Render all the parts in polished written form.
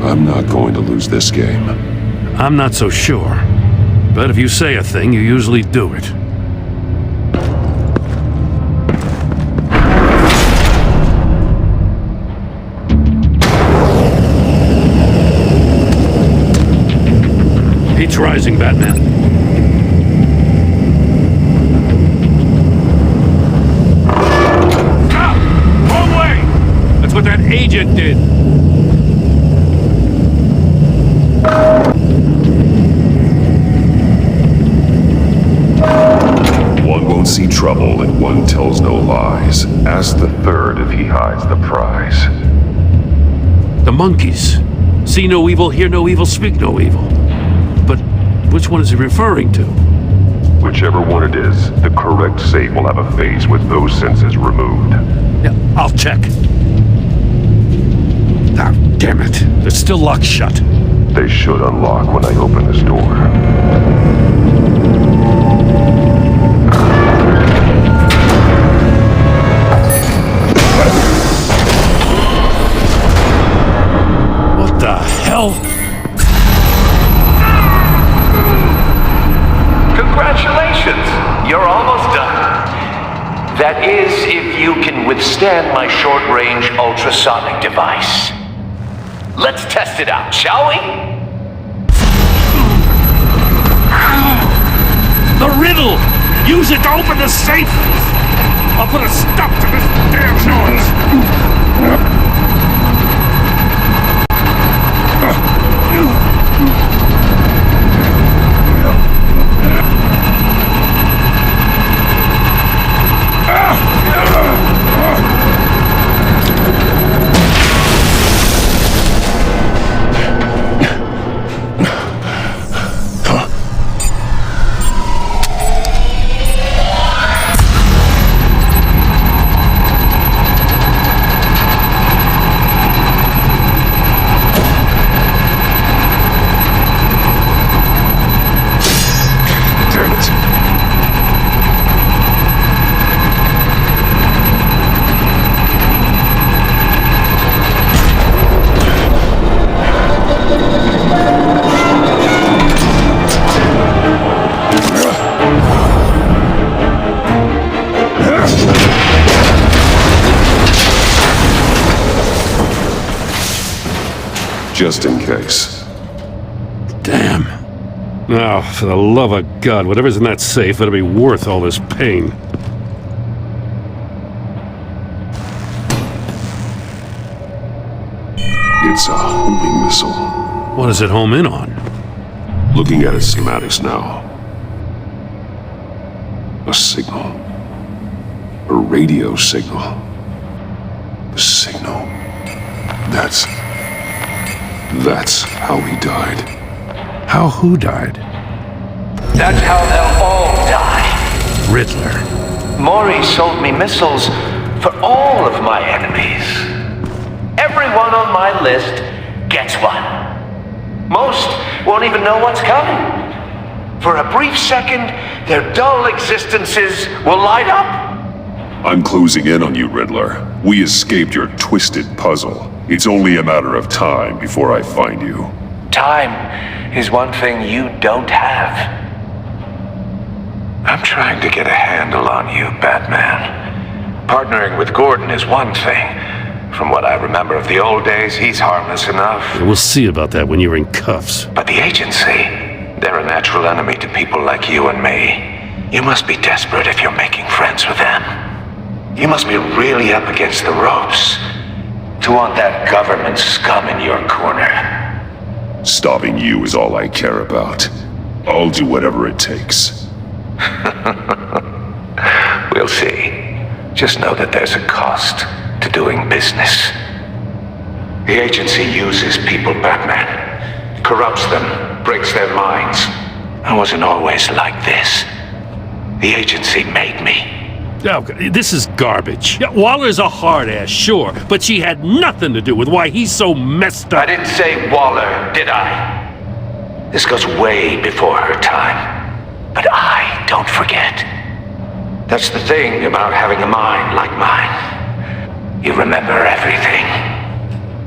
I'm not going to lose this game. I'm not so sure. But if you say a thing, you usually do it. Heat's rising, Batman. Ah! Wrong way! That's what that agent did. One won't see trouble and one tells no lies. Ask the third if he hides the prize. The monkeys. See no evil, hear no evil, speak no evil. But which one is he referring to? Whichever one it is, the correct save will have a phase with those senses removed. Yeah, I'll check. Ah, damn it. They're still locked shut. They should unlock when I open this door. What the hell? Congratulations! You're almost done. That is, if you can withstand my short-range ultrasonic device. Let's test it out, shall we? The riddle! Use it to open the safe! I'll put a stop to this damn noise! Just in case. Damn. Now, for the love of God, whatever's in that safe better be worth all this pain. It's a homing missile. What does it home in on? Looking at its schematics now. A signal. A radio signal. A signal. That's how he died. How who died? That's how they'll all die. Riddler. Maury sold me missiles for all of my enemies. Everyone on my list gets one. Most won't even know what's coming. For a brief second, their dull existences will light up. I'm closing in on you, Riddler. We escaped your twisted puzzle. It's only a matter of time before I find you. Time is one thing you don't have. I'm trying to get a handle on you, Batman. Partnering with Gordon is one thing. From what I remember of the old days, he's harmless enough. We'll see about that when you're in cuffs. But the agency, they're a natural enemy to people like you and me. You must be desperate if you're making friends with them. You must be really up against the ropes to want that government scum in your corner. Stopping you is all I care about. I'll do whatever it takes. We'll see. Just know that there's a cost to doing business. The agency uses people, Batman. Corrupts them, breaks their minds. I wasn't always like this. The agency made me. Oh, this is garbage. Yeah, Waller's a hard ass, sure, but she had nothing to do with why he's so messed up. I didn't say Waller, did I? This goes way before her time. But I don't forget. That's the thing about having a mind like mine. You remember everything.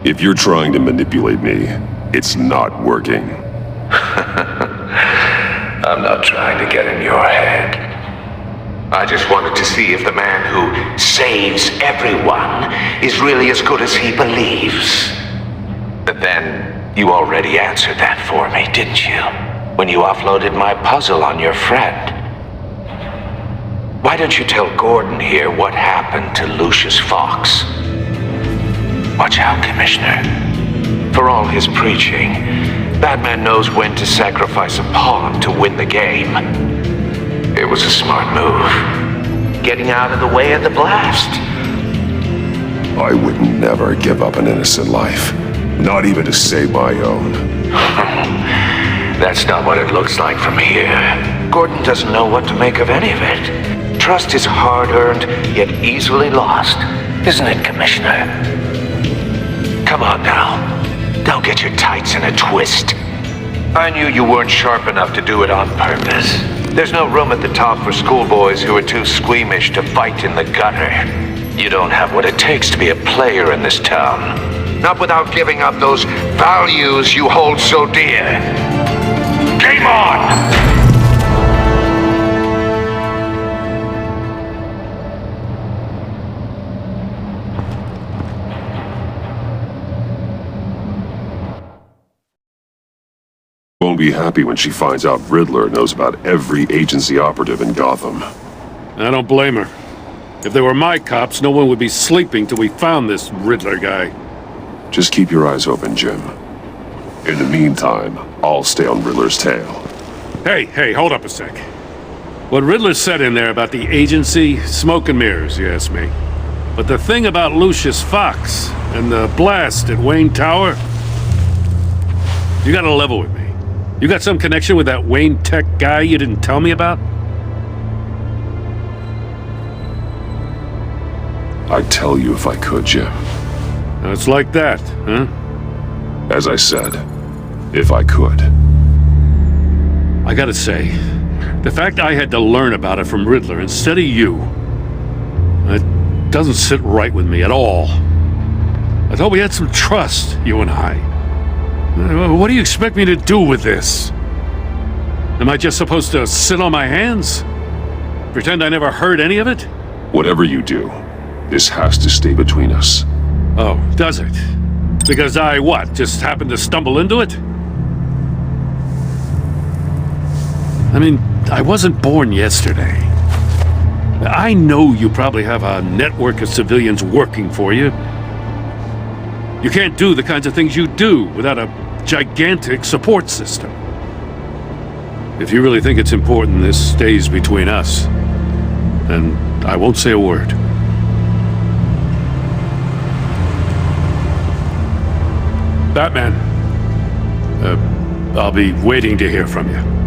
If you're trying to manipulate me, It's not working. I'm not trying to get in your head. I just wanted to see if the man who saves everyone is really as good as he believes. But then, you already answered that for me, didn't you? When you offloaded my puzzle on your friend. Why don't you tell Gordon here what happened to Lucius Fox? Watch out, Commissioner. For all his preaching, Batman knows when to sacrifice a pawn to win the game. It was a smart move. Getting out of the way of the blast. I would never give up an innocent life. Not even to save my own. That's not what it looks like from here. Gordon doesn't know what to make of any of it. Trust is hard-earned, yet easily lost. Isn't it, Commissioner? Come on now. Don't get your tights in a twist. I knew you weren't sharp enough to do it on purpose. There's no room at the top for schoolboys who are too squeamish to fight in the gutter. You don't have what it takes to be a player in this town. Not without giving up those values you hold so dear. Game on! Won't be happy when she finds out Riddler knows about every agency operative in Gotham. I don't blame her. If they were my cops, no one would be sleeping till we found this Riddler guy. Just keep your eyes open, Jim. In the meantime, I'll stay on Riddler's tail. Hey, hold up a sec. What Riddler said in there about the agency, smoke and mirrors, you ask me. But the thing about Lucius Fox and the blast at Wayne Tower, you gotta level with me. You got some connection with that Wayne Tech guy you didn't tell me about? I'd tell you if I could, Jim. It's like that, huh? As I said, if I could. I gotta say, the fact I had to learn about it from Riddler instead of you, it doesn't sit right with me at all. I thought we had some trust, you and I. What do you expect me to do with this? Am I just supposed to sit on my hands? Pretend I never heard any of it? Whatever you do, this has to stay between us. Oh, does it? Because I, what, just happened to stumble into it? I mean, I wasn't born yesterday. I know you probably have a network of civilians working for you. You can't do the kinds of things you do without a gigantic support system. If you really think it's important this stays between us, then I won't say a word. Batman, I'll be waiting to hear from you.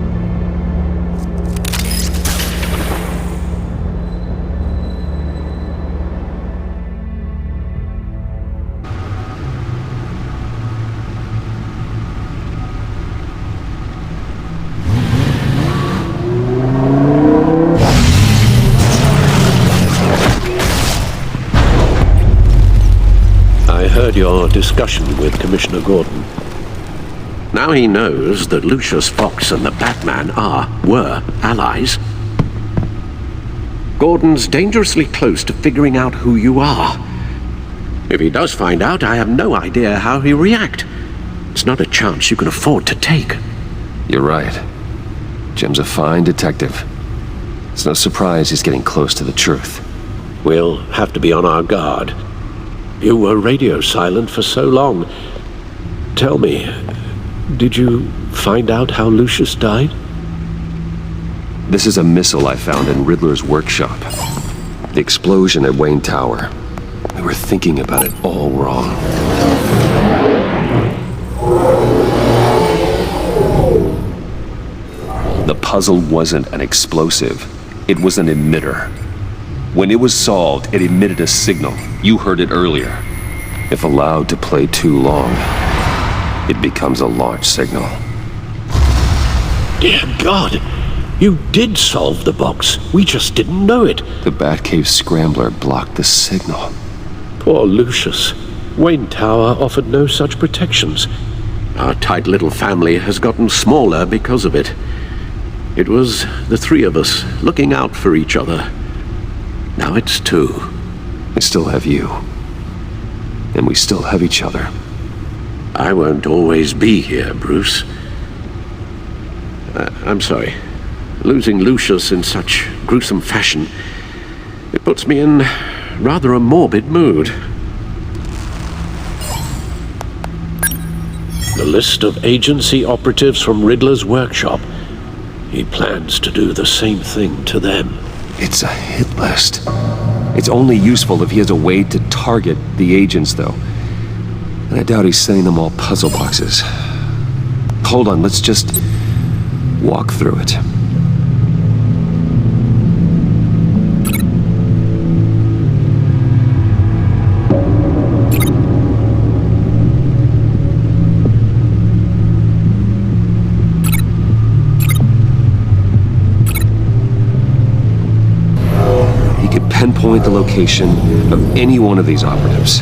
Your discussion with Commissioner Gordon. Now he knows that Lucius Fox and the Batman were allies. Gordon's dangerously close to figuring out who you are. If he does find out, I have no idea how he'll react. It's not a chance you can afford to take. You're right. Jim's a fine detective. It's no surprise he's getting close to the truth. We'll have to be on our guard. You were radio silent for so long. Tell me, did you find out how Lucius died? This is a missile I found in Riddler's workshop. The explosion at Wayne Tower. We were thinking about it all wrong. The puzzle wasn't an explosive. It was an emitter. When it was solved, it emitted a signal. You heard it earlier. If allowed to play too long, it becomes a launch signal. Dear God, you did solve the box. We just didn't know it. The Batcave scrambler blocked the signal. Poor Lucius. Wayne Tower offered no such protections. Our tight little family has gotten smaller because of it. It was the three of us looking out for each other. Now it's two. I still have you. And we still have each other. I won't always be here, Bruce. I'm sorry. Losing Lucius in such gruesome fashion, it puts me in rather a morbid mood. The list of agency operatives from Riddler's workshop. He plans to do the same thing to them. It's a hit list. It's only useful if he has a way to target the agents, though. And I doubt he's sending them all puzzle boxes. Hold on, let's just walk through it. Pinpoint the location of any one of these operatives.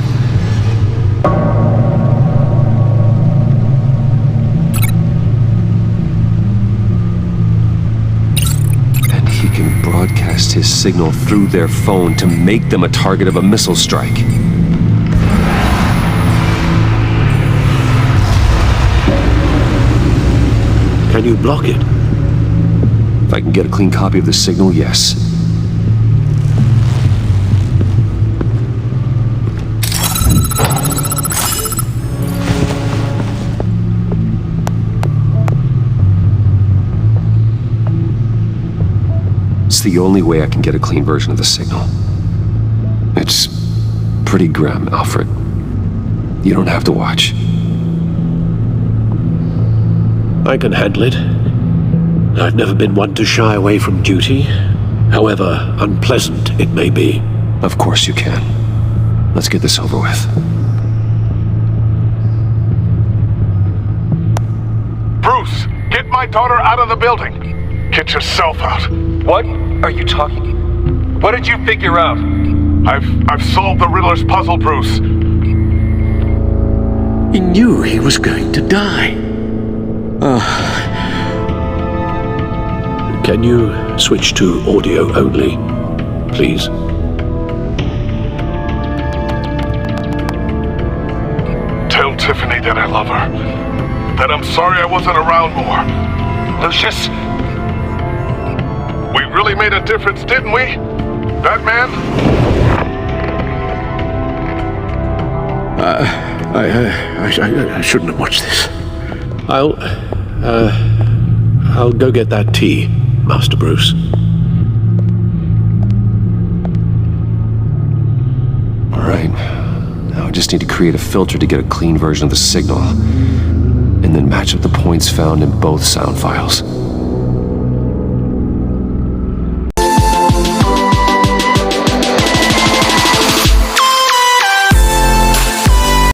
And he can broadcast his signal through their phone to make them a target of a missile strike. Can you block it? If I can get a clean copy of the signal, yes. It's the only way I can get a clean version of the signal. It's pretty grim, Alfred. You don't have to watch. I can handle it. I've never been one to shy away from duty, however unpleasant it may be. Of course you can. Let's get this over with. Bruce, get my daughter out of the building. Get yourself out. What are you talking? What did you figure out? I've solved the Riddler's puzzle, Bruce. He knew he was going to die. Can you switch to audio only, please? Tell Tiffany that I love her. That I'm sorry I wasn't around more. Lucius? We really made a difference, didn't we? Batman? I shouldn't have watched this. I'll go get that tea, Master Bruce. All right. Now I just need to create a filter to get a clean version of the signal, and then match up the points found in both sound files.